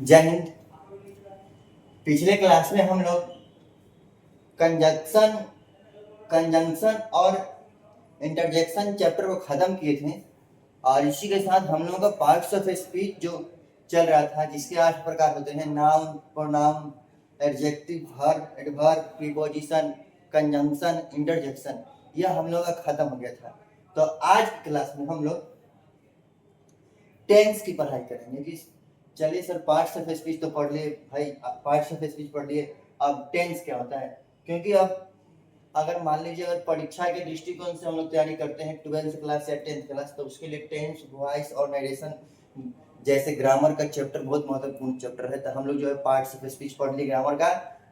जय हिंद। पिछले क्लास में हम लोग कंजंक्शन कंजंक्शन और इंटरजेक्शन चैप्टर को खत्म किए थे और इसी के साथ हम लोगों का पार्ट्स ऑफ स्पीच जो चल रहा था, जिसके 8 प्रकार होते हैं: noun, pronoun, adjective, verb, adverb, preposition, conjunction, interjection. यह हम लोग का खत्म हो गया था। तो आज की क्लास में हम लोग टेंस की पढ़ाई करेंगे कि चलिए सर, पार्ट्स ऑफ स्पीच तो पढ़ लिए भाई, पार्ट्स ऑफ स्पीच पढ़ लिए, अब टेंस क्या होता है। क्योंकि अब अगर मान लीजिए अगर परीक्षा के दृष्टिकोण से हम लोग तैयारी करते हैं 12th क्लास या 10th क्लास, तो उसके लिए टेंस, वॉइस और नरेशन जैसे ग्रामर का चैप्टर बहुत महत्वपूर्ण चैप्टर है। तो हम लोग जो है पार्ट्स ऑफ स्पीच पढ़ लिए ग्रामर का,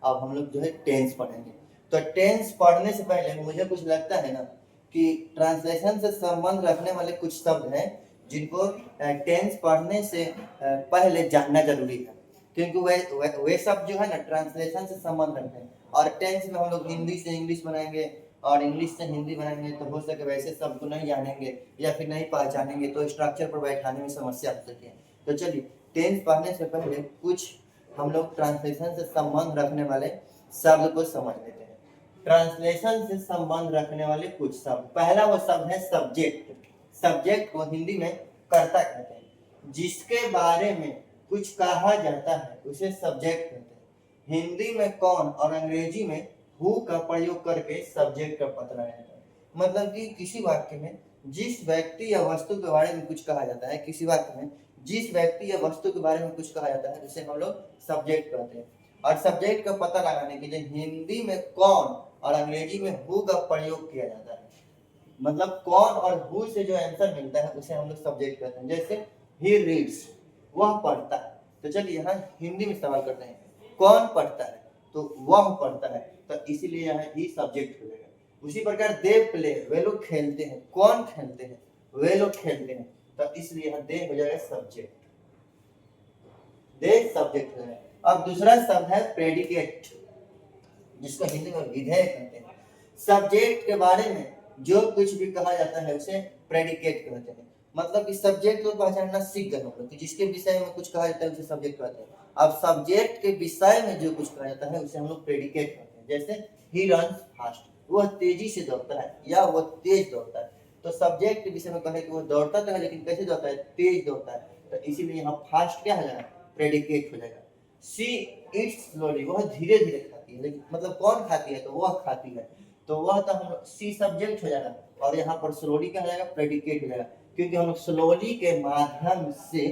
अब हम लोग जो है टेंस पढ़ेंगे। तो टेंस पढ़ने से पहले मुझे कुछ लगता है ना कि ट्रांसलेशन से संबंध रखने वाले कुछ शब्द हैं जिनको टेंस पढ़ने से पहले जानना जरूरी है, क्योंकि वे शब्द जो है ना ट्रांसलेशन से संबंध रखते हैं। और टेंस में हम लोग हिंदी से इंग्लिश बनाएंगे और इंग्लिश से हिंदी बनाएंगे, तो हो सके वैसे शब्द को नहीं जानेंगे या फिर नहीं पहचानेंगे तो स्ट्रक्चर पर बैठाने में समस्या हो सकती है। तो चलिए, टेंस पढ़ने से पहले कुछ हम लोग ट्रांसलेशन से संबंध रखने वाले शब्द को समझ लेते हैं। ट्रांसलेशन से संबंध रखने वाले कुछ शब्द, पहला वो शब्द है सब्जेक्ट। सब्जेक्ट को हिंदी में कर्ता कहते हैं। जिसके बारे में कुछ कहा जाता है उसे सब्जेक्ट कहते हैं। हिंदी में कौन और अंग्रेजी में हु का प्रयोग करके सब्जेक्ट का पता लगाया जाता है। मतलब कि किसी वाक्य में जिस व्यक्ति या वस्तु के बारे में कुछ कहा जाता है, किसी वाक्य में जिस व्यक्ति या वस्तु के बारे में कुछ कहा जाता है उसे हम लोग सब्जेक्ट कहते हैं। और सब्जेक्ट का पता लगाने के लिए हिंदी में कौन और अंग्रेजी में हु का प्रयोग किया जाता है। मतलब कौन और हु से जो आंसर मिलता है उसे हम लोग सब्जेक्ट कहते हैं। जैसे ही रीड्स, वह पढ़ता है। तो चलिए यहाँ हिंदी में सवाल करते हैं, कौन पढ़ता है, तो वह पढ़ता है, तो इसीलिए यहाँ ही सब्जेक्ट हो जाएगा। उसी प्रकार दे प्ले, वे लोग खेलते हैं। कौन खेलते हैं, वे लोग खेलते हैं, तो इसलिए यहाँ दे हो जाएगा सब्जेक्ट। दे सब्जेक्ट हो जाएगा। अब दूसरा शब्द है प्रेडिकेट, जिसको हिंदी में विधेय कहते हैं। सब्जेक्ट के बारे में जो कुछ भी कहा जाता है उसे प्रेडिकेट कहते हैं। मतलब कि सब्जेक्ट को पहचानना सीख गए हम लोग, जिसके विषय में कुछ कहा जाता है उसे सब्जेक्ट कहते हैं। अब सब्जेक्ट के विषय में जो कुछ कहा जाता है उसे हम लोग प्रेडिकेट कहते हैं। जैसे ही रन्स फास्ट, वह तेजी से दौड़ता है या वह तेज दौड़ता है। तो सब्जेक्ट के विषय में कहे कि वो दौड़ता तो है लेकिन कैसे दौड़ता है, तेज दौड़ता है, तो इसीलिए यहाँ फास्ट क्या हो जाएगा, प्रेडिकेट हो जाएगा। सी इट्स स्लोली, वह धीरे धीरे खाती है। लेकिन मतलब कौन खाती है, तो वह खाती है, तो वह तो हम सी सब्जेक्ट हो जाएगा और यहाँ पर स्लोली क्या हो जाएगा, प्रेडिकेट हो जाएगा। क्योंकि हम लोग स्लोली के माध्यम से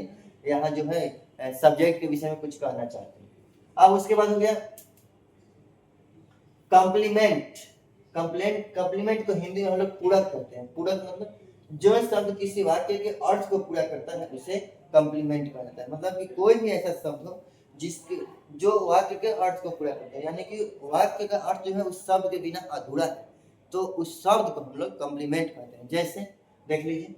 यहाँ जो है सब्जेक्ट के विषय में कुछ कहना चाहते हैं। अब उसके बाद हो गया कॉम्प्लीमेंट। कॉम्प्लीमेंट को हिंदी में हम लोग पूरक कहते हैं। पूरक मतलब जो शब्द किसी वाक्य के अर्थ को पूरा करता है उसे कॉम्प्लीमेंट कहा जाता है। मतलब कि कोई भी ऐसा शब्द हो जिसके जो वाक्य के अर्थ को पूरा करता है, यानी कि वाक्य का अर्थ जो है उस शब्द के बिना अधूरा है, तो उस शब्द को हम लोग कॉम्प्लीमेंट कहते हैं। जैसे देख लीजिए,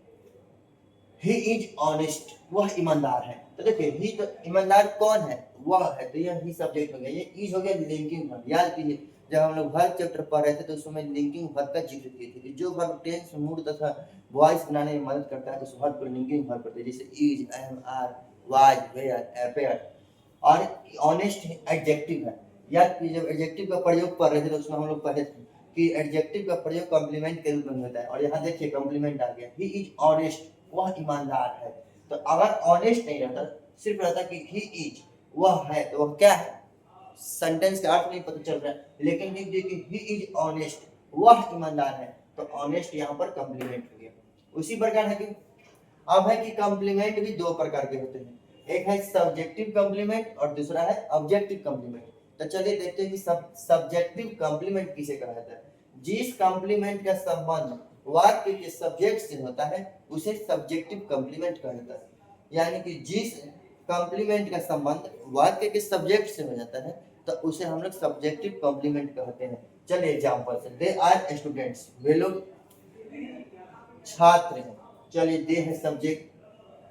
ही इज ऑनेस्ट, वह ईमानदार है। तो देखिए, ही तो ईमानदार कौन है, वह है, तो यह ही सब्जेक्ट हो गया। ये इज हो गया लिंकिंग वर्ब। याद कीजिए, जब हम लोग वर्ब चैप्टर पढ़ रहे थे तो उसमें लिंकिंग वर्ब का जिक्र किए थे कि जो वर्ब टेंस, मूड तथा वॉइस बनाने में मदद करता है उस वर्ब को लिंकिंग वर्ब कहते हैं। जैसे is, am, are, was, were, appear. और ऑनेस्ट एडजेक्टिव है। याद कीजिए, जब एडजेक्टिव का प्रयोग कर रहे थे तो उसमें हम लोग पढ़े थे कि एडजेक्टिव का प्रयोग कॉम्प्लीमेंट के रूप में होता है। और यहाँ देखिए कॉम्प्लीमेंट आ गया, ही इज ऑनेस्ट, वह ईमानदार है। तो अगर ऑनेस्ट नहीं रहता, सिर्फ रहता कि ही इज, वह है, तो वह क्या है, सेंटेंस का अर्थ नहीं पता चल रहा है। लेकिन लिख दिए कि ही इज ऑनेस्ट, वह ईमानदार है, तो ऑनेस्ट यहाँ पर कॉम्प्लीमेंट हो गया। उसी प्रकार है कि अब है कि कॉम्प्लीमेंट भी दो प्रकार के होते हैं, एक है सब्जेक्टिव कॉम्प्लीमेंट और दूसरा है ऑब्जेक्टिव कॉम्प्लीमेंट। तो चलिए देखते हैं कि सब्जेक्टिव कॉम्प्लीमेंट किसे कहा जाता है। जिस कॉम्प्लीमेंट का संबंध वाक्य के सब्जेक्ट से होता है उसे सब्जेक्टिव कॉम्प्लीमेंट कहा जाता है। यानी कि जिस कॉम्प्लीमेंट का संबंध वाक्य के सब्जेक्ट से हो जाता है तो उसे हम लोग सब्जेक्टिव कॉम्प्लीमेंट कहते हैं। चलिए एग्जांपल से, दे आर स्टूडेंट्स, वे लोग छात्र हैं। चलिए, दे है सब्जेक्ट,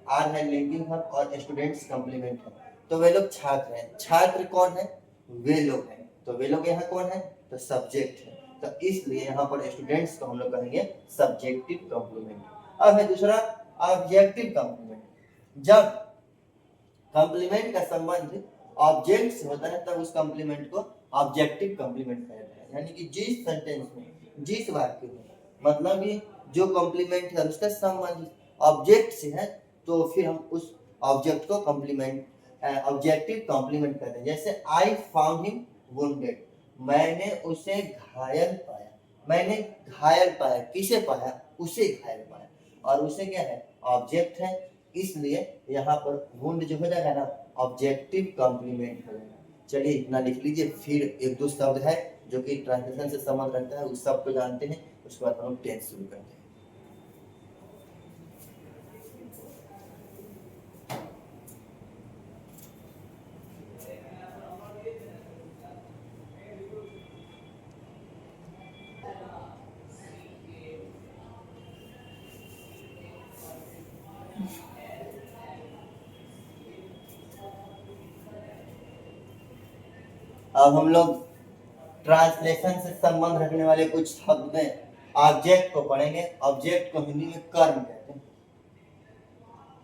आर है लिंकिंग वर्ब और स्टूडेंट्स कॉम्प्लीमेंट है, तो वे लोग छात्र हैं। छात्र कौन है, वे लोग हैं, तो वे लोग यहाँ कौन है, तो सब्जेक्ट है। तो इसलिए यहाँ पर स्टूडेंट्स को हम लोग कहेंगे सब्जेक्टिव कॉम्प्लीमेंट। अब है दूसरा ऑब्जेक्टिव कॉम्प्लीमेंट। जब कॉम्प्लीमेंट का संबंध ऑब्जेक्ट से होता है तब उस कॉम्प्लीमेंट को ऑब्जेक्टिव कॉम्प्लीमेंट कहते हैं। यानी कि जिस सेंटेंस में, जिस वाक्य में मतलब कि जो कॉम्प्लीमेंट है उसका संबंध ऑब्जेक्ट से है तो फिर हम उस ऑब्जेक्ट को कॉम्प्लीमेंट ऑब्जेक्टिव कॉम्प्लीमेंट कहते हैं। जैसे आई फाउंड हिम वुंडेड, मैंने उसे घायल पाया। मैंने घायल पाया, किसे पाया? उसे घायल पाया, और उसे क्या है? ऑब्जेक्ट है, इसलिए यहाँ पर वुंड जो हो जाएगा ना ऑब्जेक्टिव कॉम्प्लीमेंट हो जाएगा। चलिए इतना लिख लीजिए। फिर एक दो शब्द है जो कि ट्रांसलेशन से संबंध रखता है, उस शब्द को जानते हैं, उसके बाद हम टेंस शुरू करते हैं। अब हम लोग ट्रांसलेशन से संबंध रखने वाले कुछ शब्द में ऑब्जेक्ट को पढ़ेंगे। ऑब्जेक्ट को हिंदी में कर्म कहते हैं।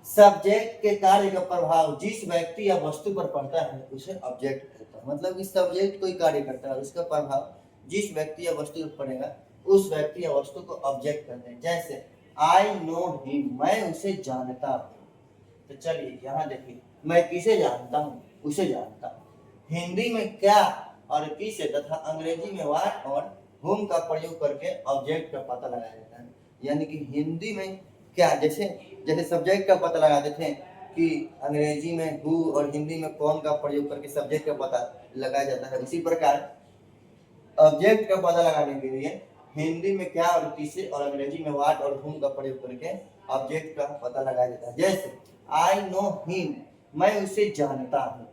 सब्जेक्ट के कार्य का प्रभाव जिस व्यक्ति या वस्तु पर पड़ता है उसे ऑब्जेक्ट कहता है। मतलब कि सब्जेक्ट कोई कार्य करता है, उसका प्रभाव जिस व्यक्ति या वस्तु पर पड़ेगा उस व्यक्ति या वस्तु को ऑब्जेक्ट कहते हैं। जैसे आई नो हिम, मैं उसे जानता हूँ। तो चलिए यहाँ देखिए, मैं किसे जानता हूँ? उसे जानता हूँ। हिंदी में क्या और किसे तथा अंग्रेजी में व्हाट और whom का प्रयोग करके ऑब्जेक्ट का पता लगाया जाता है। यानी कि हिंदी में क्या, जैसे जैसे सब्जेक्ट का पता लगाते थे कि अंग्रेजी में हु और हिंदी में कौन का प्रयोग करके सब्जेक्ट का पता लगाया जाता है, उसी प्रकार ऑब्जेक्ट का पता लगाने के लिए हिंदी में क्या और किसे और अंग्रेजी में व्हाट और whom का प्रयोग करके ऑब्जेक्ट का पता लगाया जाता है। जैसे आई नो हिम, मैं उसे जानता हूँ।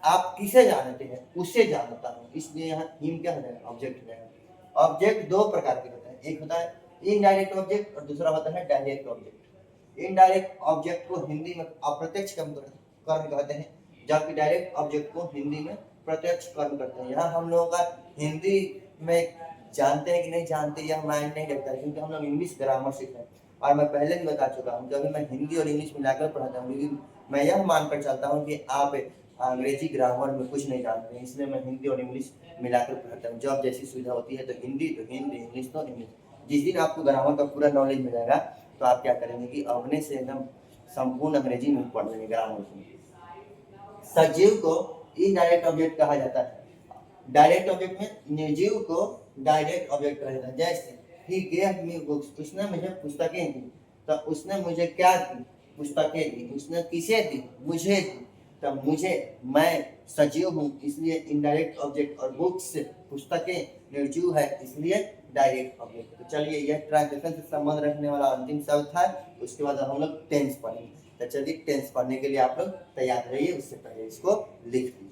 आप किसे जानते हैं? उसे जानता हूँ, इसलिए यहाँ हिम क्या हो जाएगा? ऑब्जेक्ट हो जाएगा। ऑब्जेक्ट दो प्रकार के होते हैं, एक होता है इनडायरेक्ट ऑब्जेक्ट और दूसरा होता है डायरेक्ट ऑब्जेक्ट। इनडायरेक्ट ऑब्जेक्ट को हिंदी में अप्रत्यक्ष कर्म कहते हैं, जबकि डायरेक्ट ऑब्जेक्ट को हिंदी में प्रत्यक्ष कर्म करते हैं। यहाँ हम लोगों का हिंदी में जानते हैं कि नहीं जानते यह मायने नहीं रखता है, क्योंकि हम लोग इंग्लिश ग्रामर सीख रहे हैं। और मैं पहले भी बता चुका हूँ, जब मैं हिंदी और इंग्लिश मिलाकर पढ़ाता हूँ, क्योंकि मैं यह मानकर चलता हूँ कि आप अंग्रेजी ग्रामर में कुछ नहीं जानते हैं, इसलिए मैं हिंदी और इंग्लिश मिलाकर पढ़ाता हूँ। जब जैसी सुविधा होती है तो हिंदी, इंग्लिश तो इंग्लिश। जिस दिन आपको ग्रामर का पूरा नॉलेज मिल जाएगा तो आप क्या करेंगे कि अपने से एकदम संपूर्ण अंग्रेजी में पढ़ लेंगे ग्रामर को। सजीव को इनडायरेक्ट ऑब्जेक्ट कहा जाता है। डायरेक्ट ऑब्जेक्ट में निर्जीव को डायरेक्ट ऑब्जेक्ट कहा जाता है। जैसे ही गेव मी बुक्स, उसने मुझे पुस्तकें दी। तो उसने मुझे क्या दी? पुस्तकें दी। उसने किसे दी? मुझे दी। तो मुझे, मैं सजीव हूँ इसलिए इनडायरेक्ट ऑब्जेक्ट, और बुक्स पुस्तकें निर्जीव है इसलिए डायरेक्ट ऑब्जेक्ट। तो चलिए यह ट्रांसलेशन से संबंध रखने वाला अंतिम शब्द था। उसके बाद हम लोग टेंस पढ़ेंगे। तो चलिए टेंस पढ़ने के लिए आप लोग तैयार रहिए, उससे पहले इसको लिख लीजिए।